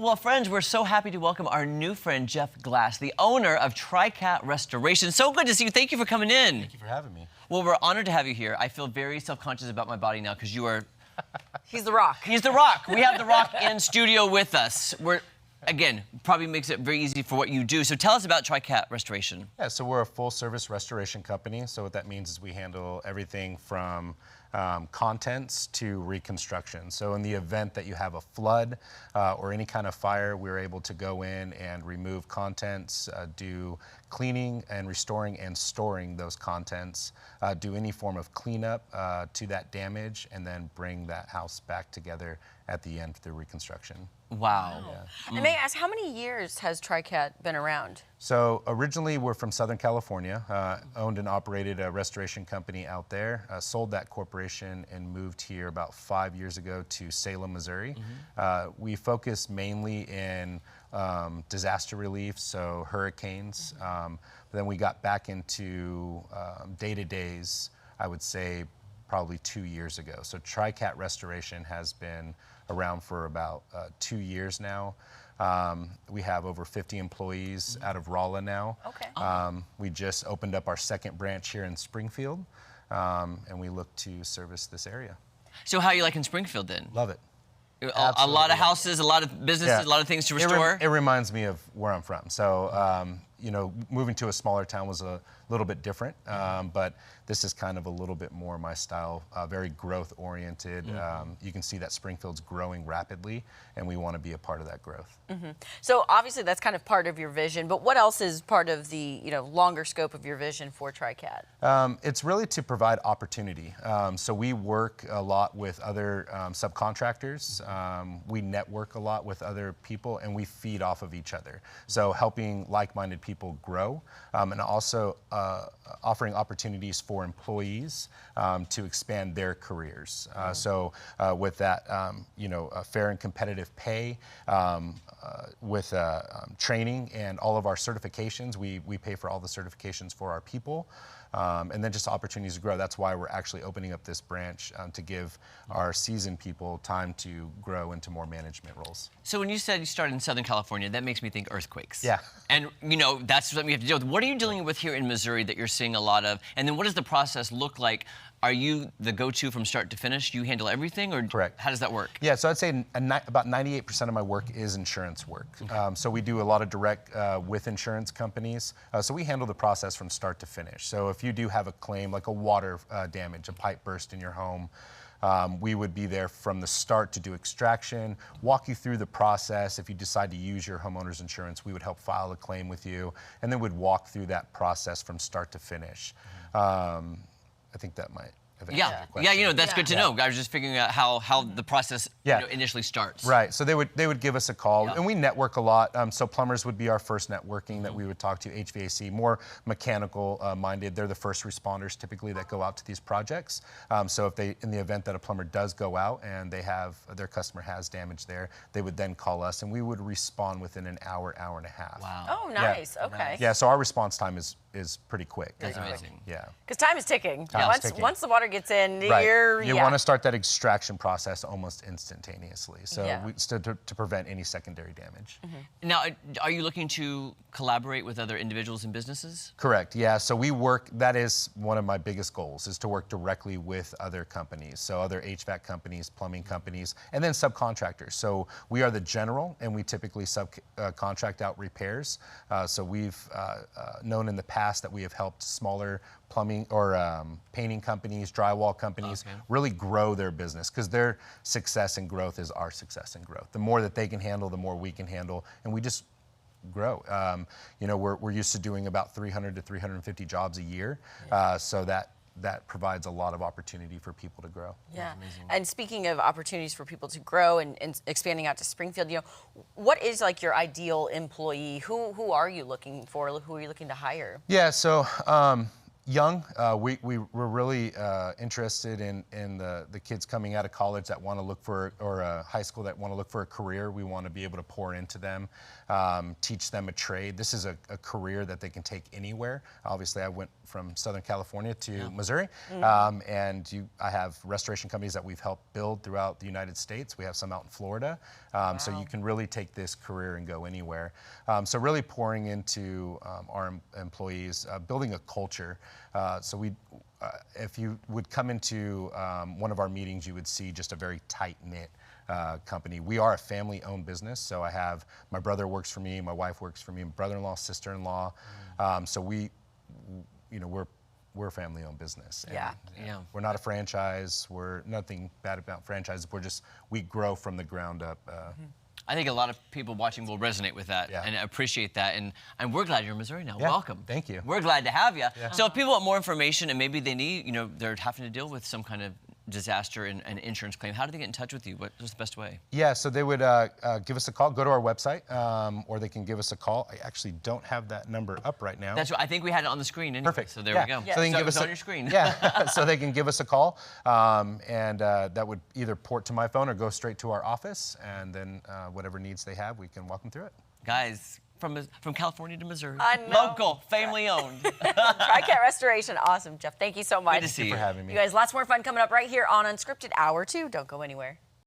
Well, friends, we're so happy to welcome our new friend, Jeff Glass, the owner of Tri-Cat Restoration. So good to see you. Thank you for coming in. Thank you for having me. Well, we're honored to have you here. I feel very self-conscious about my body now because you are... He's the Rock. He's the Rock. We have the Rock in studio with us. Again, probably makes it very easy for what you do. So tell us about Tri-Cat Restoration. Yeah, so we're a full-service restoration company. So what that means is we handle everything from contents to reconstruction. So in the event that you have a flood or any kind of fire, we're able to go in and remove contents, do cleaning and restoring and storing those contents, do any form of cleanup to that damage, and then bring that house back together at the end through reconstruction. Wow. Yeah. And may I ask, how many years has Tri-Cat been around? So originally we're from Southern California, owned and operated a restoration company out there, sold that corporation and moved here about 5 years ago to Salem, Missouri. We focus mainly in disaster relief, so hurricanes. Then we got back into day-to-days, I would say probably 2 years ago. So Tri-Cat Restoration has been around for about 2 years now. We have over 50 employees out of Rolla now. Okay. We just opened up our second branch here in Springfield, and we look to service this area. So how are you like in Springfield then? Love it. A lot of houses, a lot of businesses, a lot of things to restore? It reminds me of where I'm from. So, you know, moving to a smaller town was a little bit different, but this is kind of a little bit more my style, very growth oriented. You can see that Springfield's growing rapidly, and we want to be a part of that growth. So obviously that's kind of part of your vision, but what else is part of the longer scope of your vision for Tri-Cat? It's really to provide opportunity. So we work a lot with other subcontractors. We network a lot with other people, and we feed off of each other. So helping like-minded people grow, and also offering opportunities for employees to expand their careers. So with that, fair and competitive pay, with training and all of our certifications, we pay for all the certifications for our people. And then just opportunities to grow. That's why we're actually opening up this branch to give our seasoned people time to grow into more management roles. So when you said you started in Southern California, that makes me think earthquakes. Yeah. And that's something we have to deal with. What are you dealing with here in Missouri that you're seeing a lot of? And then what does the process look like? Are you the go-to from start to finish? You handle everything, or correct? How does that work? Yeah, so I'd say about 98% of my work is insurance work. So we do a lot of direct with insurance companies. So we handle the process from start to finish. So if you do have a claim like a water damage, a pipe burst in your home, we would be there from the start to do extraction, walk you through the process. If you decide to use your homeowner's insurance, we would help file a claim with you, and then we'd walk through that process from start to finish. I think that might have answered your question. Yeah, that's good to know. I was just figuring out how the process initially starts. Right, so they would give us a call, and we network a lot. So plumbers would be our first networking that we would talk to. HVAC, more mechanical minded. They're the first responders typically that go out to these projects. So if in the event that a plumber does go out and their customer has damage there, they would then call us, and we would respond within an hour, hour and a half. Wow. Oh, nice. Yeah. Okay. Yeah, so our response time is pretty quick. That's amazing. Yeah. Because time is ticking. Ticking. Once the water gets in, You want to start that extraction process almost instantaneously, so to prevent any secondary damage. Now, are you looking to collaborate with other individuals and businesses? Correct, yeah. So we work, that is one of my biggest goals, is to work directly with other companies. So other HVAC companies, plumbing companies, and then subcontractors. So we are the general, and we typically subcontract out repairs. So we've known in the past that we have helped smaller plumbing or painting companies, drywall companies really grow their business, because their success and growth is our success and growth. The more that they can handle, the more we can handle, and we just grow. We're used to doing about 300 to 350 jobs a year, so that provides a lot of opportunity for people to grow. Yeah, and speaking of opportunities for people to grow and expanding out to Springfield, what is like your ideal employee? Who are you looking for? Who are you looking to hire? Yeah, so Young, we're really interested in the kids coming out of college that want to look for, or high school that want to look for a career. We want to be able to pour into them, teach them a trade. This is a career that they can take anywhere. Obviously, I went from Southern California to Missouri, and I have restoration companies that we've helped build throughout the United States. We have some out in Florida, so you can really take this career and go anywhere. So really pouring into our employees, building a culture. So if you would come into one of our meetings, you would see just a very tight-knit company. We are a family-owned business, so I have my brother works for me, my wife works for me, my brother-in-law, sister-in-law. So we're a family-owned business. And, Yeah. we're not a franchise. We're nothing bad about franchises. We grow from the ground up. I think a lot of people watching will resonate with that and appreciate that. And we're glad you're in Missouri now. Yeah, Welcome. thank you. We're glad to have you. So if people want more information and maybe they need, they're having to deal with some kind of disaster and insurance claim, how do they get in touch with you? What's the best way? Yeah, so they would give us a call, go to our website, or they can give us a call. I actually don't have that number up right now. That's what I think we had it on the screen anyway. Perfect. So there we go. Yeah. So they can give it's us on your screen. Yeah, so they can give us a call, and that would either port to my phone or go straight to our office, and then whatever needs they have, we can walk them through it. Guys, from California to Missouri. I know. Local, family owned. TriCat Restoration. Awesome, Jeff. Thank you so much. Good to see you. For having me. You guys, lots more fun coming up right here on Unscripted Hour 2. Don't go anywhere.